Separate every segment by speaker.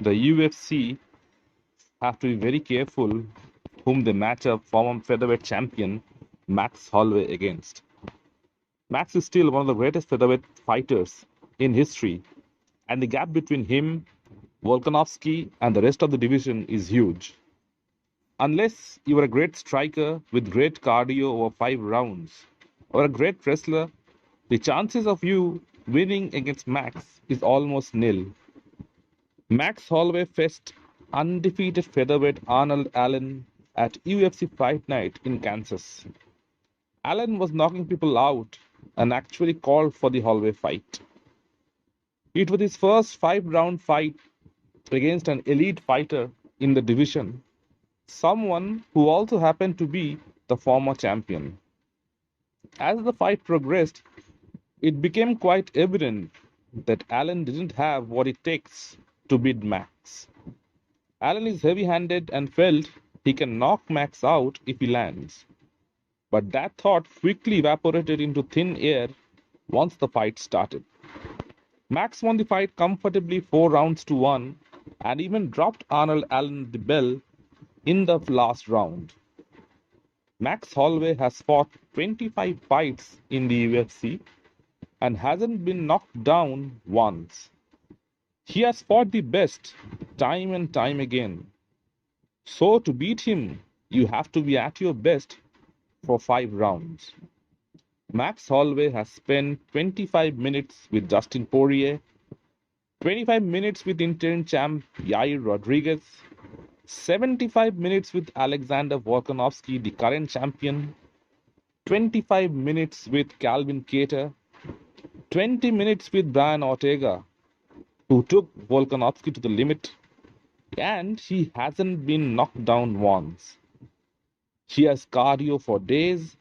Speaker 1: The UFC have to be very careful whom they match up former featherweight champion Max Holloway against. Max is still one of the greatest featherweight fighters in history, and the gap between him, Volkanovski, and the rest of the division is huge. Unless you are a great striker with great cardio over 5 rounds, or a great wrestler, the chances of you winning against Max is almost nil. Max Holloway faced undefeated featherweight Arnold Allen at UFC Fight Night in Kansas. Allen was knocking people out and actually called for the Holloway fight. It was his first 5 round fight against an elite fighter in the division, someone who also happened to be the former champion. As the fight progressed, it became quite evident that Allen didn't have what it takes to beat Max. Allen is heavy-handed and felt he can knock Max out if he lands. But that thought quickly evaporated into thin air once the fight started. Max won the fight comfortably 4 rounds to 1 and even dropped Arnold Allen the bell in the last round. Max Holloway has fought 25 fights in the UFC and hasn't been knocked down once. He has fought the best time and time again. So to beat him, you have to be at your best for 5 rounds. Max Holloway has spent 25 minutes with Dustin Poirier, 25 minutes with interim champ Yair Rodriguez, 75 minutes with Alexander Volkanovski, the current champion, 25 minutes with Calvin Kattar, 20 minutes with Brian Ortega, who took Volkanovski to the limit, and he hasn't been knocked down once. He has cardio for days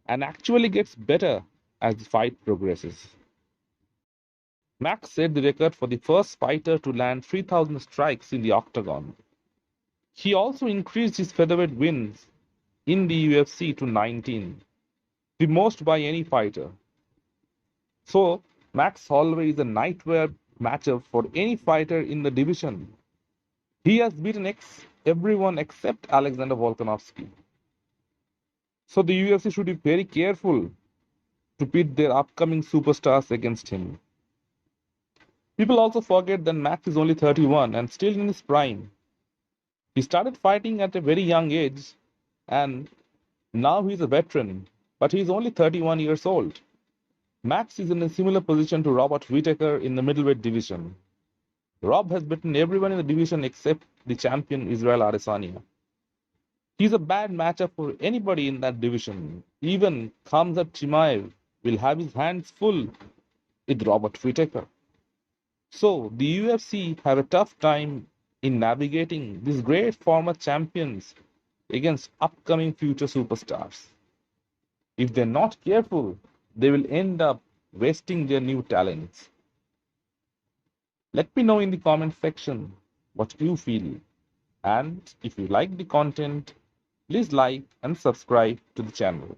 Speaker 1: and actually gets better as the fight progresses. Max set the record for the first fighter to land 3,000 strikes in the octagon. He also increased his featherweight wins in the UFC to 19, the most by any fighter. So, Max Holloway is a nightmare matchup for any fighter in the division. He has beaten everyone except Alexander Volkanovski. So the UFC should be very careful to pit their upcoming superstars against him. People also forget that Max is only 31 and still in his prime. He started fighting at a very young age and now he's a veteran, but he's only 31 years old. Max is in a similar position to Robert Whittaker in the middleweight division. Rob has beaten everyone in the division except the champion Israel Adesanya. He's a bad matchup for anybody in that division. Even Khamzat Chimaev will have his hands full with Robert Whittaker. So the UFC have a tough time in navigating these great former champions against upcoming future superstars. If they're not careful, they will end up wasting their new talents. Let me know in the comment section what you feel. And if you like the content, please like and subscribe to the channel.